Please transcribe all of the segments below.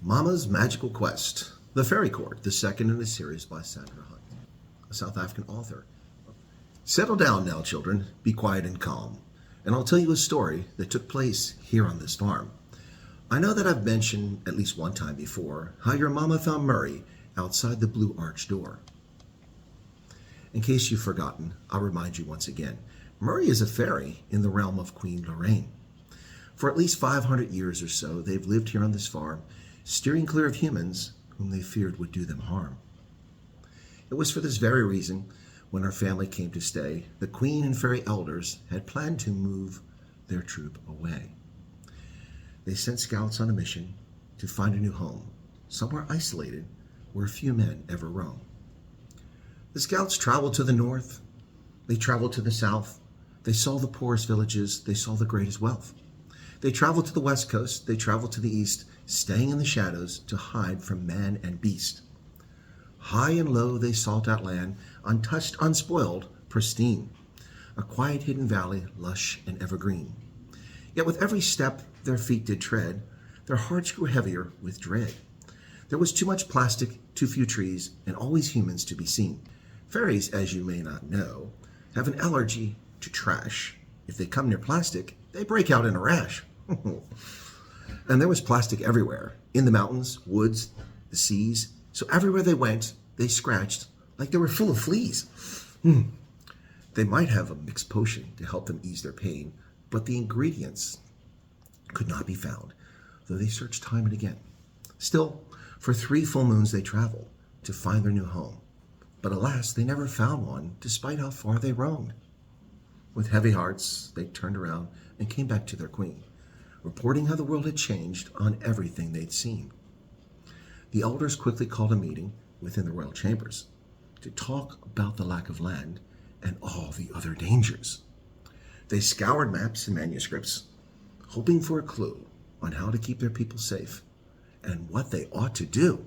Mama's Magical Quest, The Fairy Court, the second in a series by Sandra L, a South African author. Settle down now, children. Be quiet and calm. And I'll tell you a story that took place here on this farm. I know that I've mentioned at least one time before how your mama found Murray outside the blue arch door. In case you've forgotten, I'll remind you once again. Murray is a fairy in the realm of Queen Lorraine. For at least 500 years or so, they've lived here on this farm, steering clear of humans whom they feared would do them harm. It was for this very reason, when our family came to stay, the Queen and fairy elders had planned to move their troop away. They sent scouts on a mission to find a new home, somewhere isolated where few men ever roam. The scouts traveled to the north, they traveled to the south, they saw the poorest villages, they saw the greatest wealth. They traveled to the west coast, they traveled to the east, staying in the shadows to hide from man and beast. High and low they sought out land, untouched, unspoiled, pristine, a quiet hidden valley, lush and evergreen. Yet with every step their feet did tread, their hearts grew heavier with dread. There was too much plastic, too few trees, and always humans to be seen. Fairies, as you may not know, have an allergy to trash. If they come near plastic, they break out in a rash. And there was plastic everywhere, in the mountains, woods, the seas. So everywhere they went, they scratched like they were full of fleas. They might have a mixed potion to help them ease their pain, but the ingredients could not be found, though they searched time and again. Still, for 3 full moons they traveled to find their new home. But alas, they never found one, despite how far they roamed. With heavy hearts, they turned around and came back to their queen, reporting how the world had changed on everything they'd seen. The elders quickly called a meeting within the royal chambers to talk about the lack of land and all the other dangers. They scoured maps and manuscripts, hoping for a clue on how to keep their people safe and what they ought to do.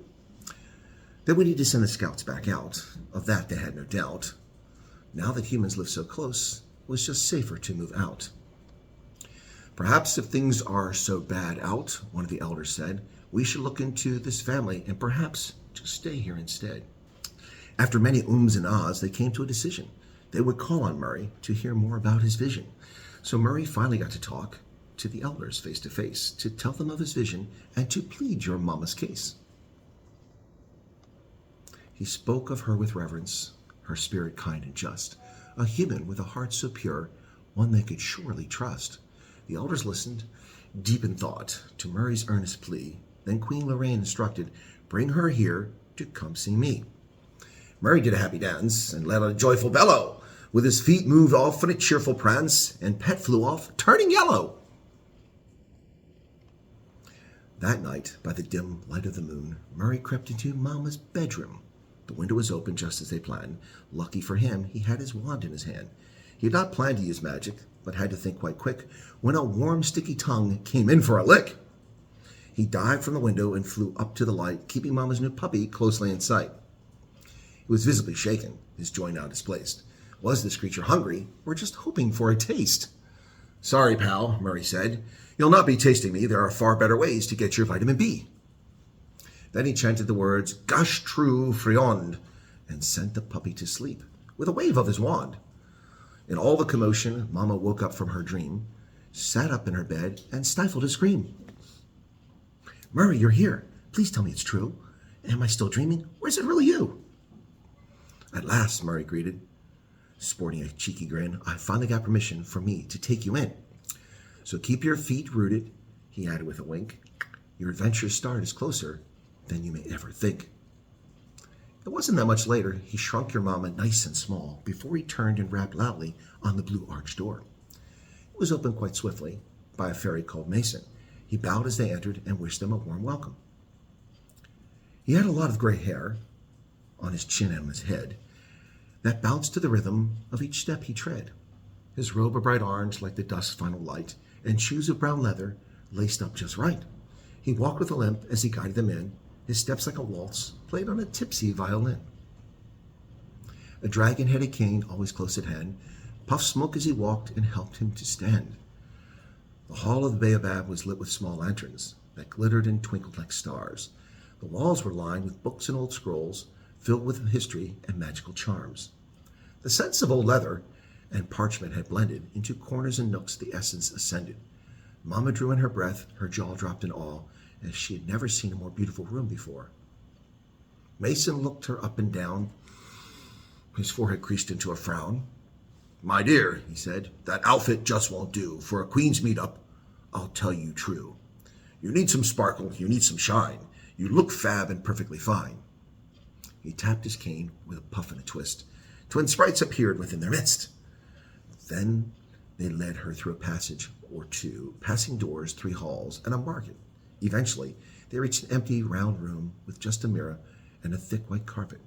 They would need to send the scouts back out. Of that they had no doubt. Now that humans live so close, it was just safer to move out. Perhaps if things are so bad out, one of the elders said, we should look into this family and perhaps just stay here instead. After many ums and ahs, they came to a decision. They would call on Murray to hear more about his vision. So Murray finally got to talk to the elders face to face, to tell them of his vision and to plead your mama's case. He spoke of her with reverence, her spirit kind and just, a human with a heart so pure, one they could surely trust. The elders listened, deep in thought, to Murray's earnest plea. Then Queen Lorraine instructed, bring her here to come see me. Murray did a happy dance and let out a joyful bellow. With his feet moved off in a cheerful prance, and Pet flew off, turning yellow. That night, by the dim light of the moon, Murray crept into Mama's bedroom. The window was open just as they planned. Lucky for him, he had his wand in his hand. He had not planned to use magic, but had to think quite quick when a warm, sticky tongue came in for a lick. He dived from the window and flew up to the light, keeping Mama's new puppy closely in sight. He was visibly shaken, his joy now displaced. Was this creature hungry, or just hoping for a taste? Sorry, pal, Murray said. You'll not be tasting me. There are far better ways to get your vitamin B. Then he chanted the words, Gush true friond, and sent the puppy to sleep with a wave of his wand. In all the commotion, Mama woke up from her dream, sat up in her bed, and stifled a scream. Murray, you're here. Please tell me it's true. Am I still dreaming, or is it really you? At last, Murray greeted, sporting a cheeky grin. I finally got permission for me to take you in. So keep your feet rooted, he added with a wink. Your adventure's start is closer than you may ever think. It wasn't that much later he shrunk your mama nice and small before he turned and rapped loudly on the blue arch door. It was opened quite swiftly by a fairy called Mason. He bowed as they entered and wished them a warm welcome. He had a lot of gray hair on his chin and on his head that bounced to the rhythm of each step he tread. His robe a bright orange like the dusk's final light, and shoes of brown leather laced up just right. He walked with a limp as he guided them in, his steps like a waltz played on a tipsy violin. A dragon-headed cane always close at hand puffed smoke as he walked and helped him to stand. The hall of the Baobab was lit with small lanterns. that glittered and twinkled like stars. The walls were lined with books and old scrolls filled with history and magical charms. The scents of old leather and parchment had blended into corners and nooks. The essence ascended. Mama drew in her breath, her jaw dropped in awe, as she had never seen a more beautiful room before. Mason looked her up and down, his forehead creased into a frown. "My dear," he said, "that outfit just won't do. For a queen's meetup, I'll tell you true. You need some sparkle, you need some shine. You look fab and perfectly fine." He tapped his cane with a puff and a twist. Twin sprites appeared within their midst. Then they led her through a passage or two, passing doors, 3 halls, and a market. Eventually, they reached an empty, round room with just a mirror and a thick white carpet.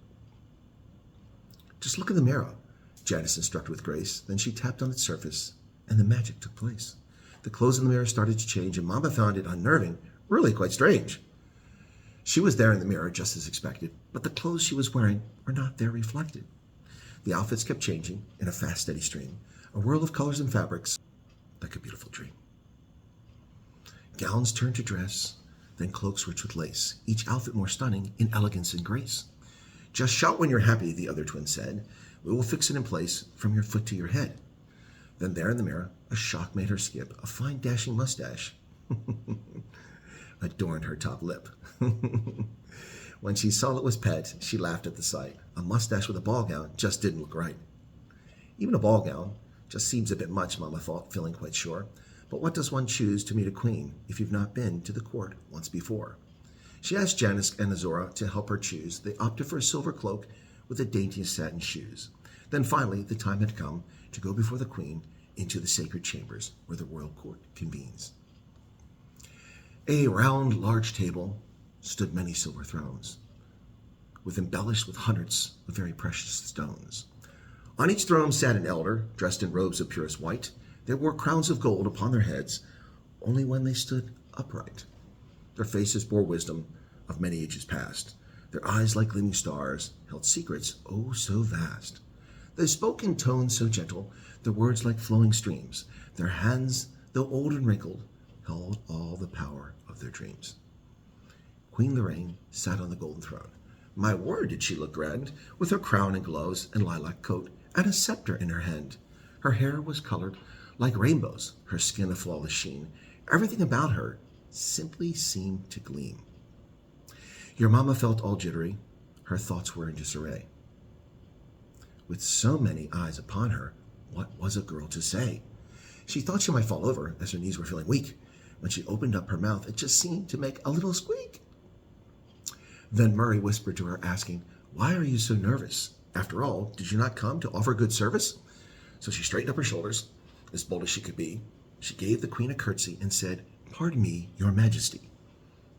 "Just look in the mirror," Janice instructed with grace. Then she tapped on its surface, and the magic took place. The clothes in the mirror started to change, and Mama found it unnerving, really quite strange. She was there in the mirror, just as expected, but the clothes she was wearing were not there reflected. The outfits kept changing in a fast, steady stream, a whirl of colors and fabrics, like a beautiful dream. Gowns turned to dress, then cloaks rich with lace, each outfit more stunning in elegance and grace. "Just shout when you're happy," the other twin said. "We will fix it in place from your foot to your head." Then there in the mirror, a shock made her skip. A fine dashing mustache adorned her top lip. When she saw it was Pet, she laughed at the sight. A mustache with a ball gown just didn't look right. Even a ball gown just seems a bit much, Mama thought, feeling quite sure. But what does one choose to meet a queen if you've not been to the court once before? She asked Janice and Azora to help her choose. They opted for a silver cloak with the daintiest satin shoes. Then finally, the time had come to go before the queen into the sacred chambers where the royal court convenes. A round, large table stood many silver thrones, embellished with hundreds of very precious stones. On each throne sat an elder, dressed in robes of purest white. They wore crowns of gold upon their heads, only when they stood upright. Their faces bore wisdom of many ages past. Their eyes, like gleaming stars, held secrets oh so vast. They spoke in tones so gentle, their words like flowing streams. Their hands, though old and wrinkled, held all the power of their dreams. Queen Lorraine sat on the golden throne. My word, did she look grand, with her crown and gloves and lilac coat and a scepter in her hand. Her hair was colored like rainbows, her skin a flawless sheen. Everything about her simply seemed to gleam. Your mama felt all jittery, her thoughts were in disarray. With so many eyes upon her, what was a girl to say? She thought she might fall over as her knees were feeling weak. When she opened up her mouth, it just seemed to make a little squeak. Then Murray whispered to her, asking, "Why are you so nervous? After all, did you not come to offer good service?" So she straightened up her shoulders, as bold as she could be. She gave the queen a curtsy and said, "Pardon me, your majesty.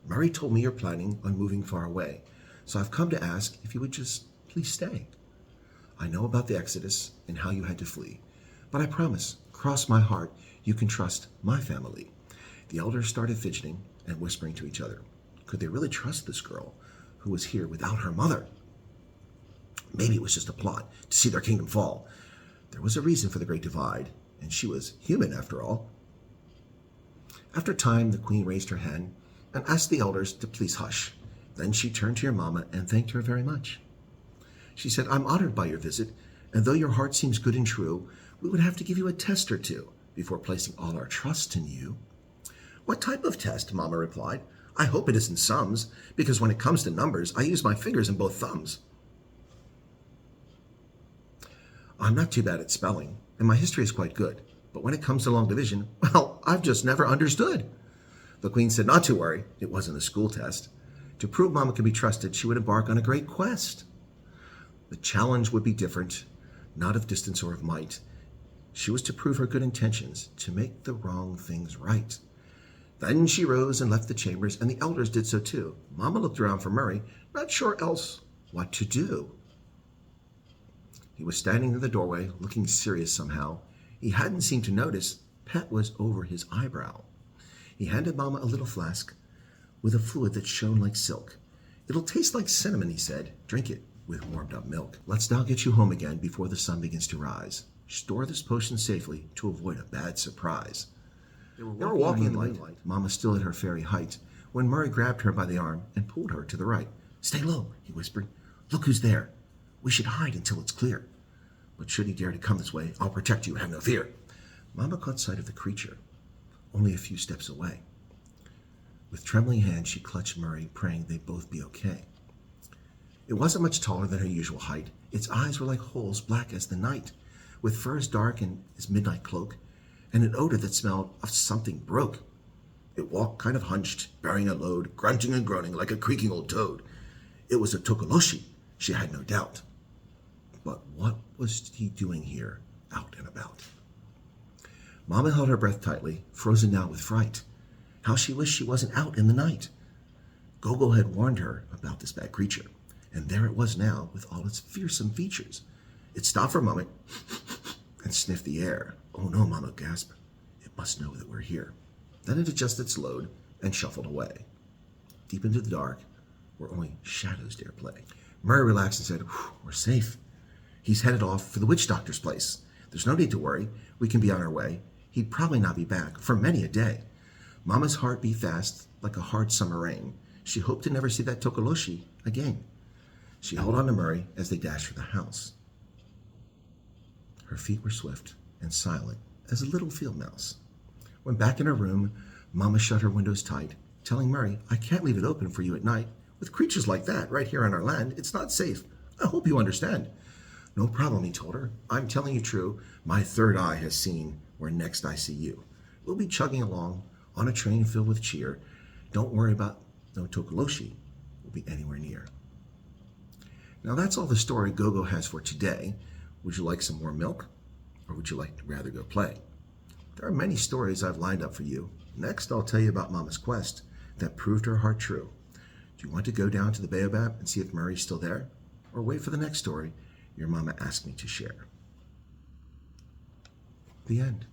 Murray told me you're planning on moving far away, so I've come to ask if you would just please stay. I know about the Exodus and how you had to flee, but I promise, cross my heart, you can trust my family." The elders started fidgeting and whispering to each other. Could they really trust this girl who was here without her mother? Maybe it was just a plot to see their kingdom fall. There was a reason for the great divide, and she was human after all. After time, the queen raised her hand and asked the elders to please hush. Then she turned to your mama and thanked her very much. She said, "I'm honored by your visit, and though your heart seems good and true, we would have to give you a test or two before placing all our trust in you." "What type of test?" Mama replied. "I hope it isn't sums, because when it comes to numbers, I use my fingers and both thumbs. I'm not too bad at spelling, and my history is quite good, but when it comes to long division, well, I've just never understood." The queen said not to worry, it wasn't a school test. To prove Mama could be trusted, she would embark on a great quest. The challenge would be different, not of distance or of might. She was to prove her good intentions, to make the wrong things right. Then she rose and left the chambers, and the elders did so too. Mama looked around for Murray, not sure else what to do. He was standing in the doorway, looking serious somehow. He hadn't seemed to notice Pet was over his eyebrow. He handed Mama a little flask with a fluid that shone like silk. "It'll taste like cinnamon," he said. "Drink it with warmed up milk. Let's now get you home again before the sun begins to rise. Store this potion safely to avoid a bad surprise." They were walking in light. Mama still at her fairy height, when Murray grabbed her by the arm and pulled her to the right. "Stay low," he whispered. "Look who's there. We should hide until it's clear. But should he dare to come this way, I'll protect you, have no fear." Mama caught sight of the creature, only a few steps away. With trembling hands, she clutched Murray, praying they'd both be okay. It wasn't much taller than her usual height. Its eyes were like holes black as the night, with fur as dark as his midnight cloak, and an odor that smelled of something broke. It walked kind of hunched, bearing a load, grunting and groaning like a creaking old toad. It was a tokoloshi, she had no doubt. But what was he doing here, out and about? Mama held her breath tightly, frozen now with fright. How she wished she wasn't out in the night. Gogo had warned her about this bad creature, and there it was now with all its fearsome features. It stopped for a moment and sniffed the air. "Oh no," Mama gasped. "It must know that we're here." Then it adjusted its load and shuffled away, deep into the dark, where only shadows dare play. Murray relaxed and said, "We're safe. He's headed off for the witch doctor's place. There's no need to worry. We can be on our way. He'd probably not be back for many a day." Mama's heart beat fast like a hard summer rain. She hoped to never see that tokoloshi again. She held on to Murray as they dashed for the house. Her feet were swift and silent as a little field mouse. When back in her room, Mama shut her windows tight, telling Murray, "I can't leave it open for you at night. With creatures like that right here on our land, it's not safe. I hope you understand." "No problem," he told her. "I'm telling you true. My third eye has seen where next I see you. We'll be chugging along on a train filled with cheer. Don't worry about no tokoloshi will be anywhere near." Now that's all the story Gogo has for today. Would you like some more milk, or would you like to rather go play? There are many stories I've lined up for you. Next, I'll tell you about Mama's quest that proved her heart true. Do you want to go down to the Baobab and see if Murray's still there, or wait for the next story your Mama asked me to share? The end.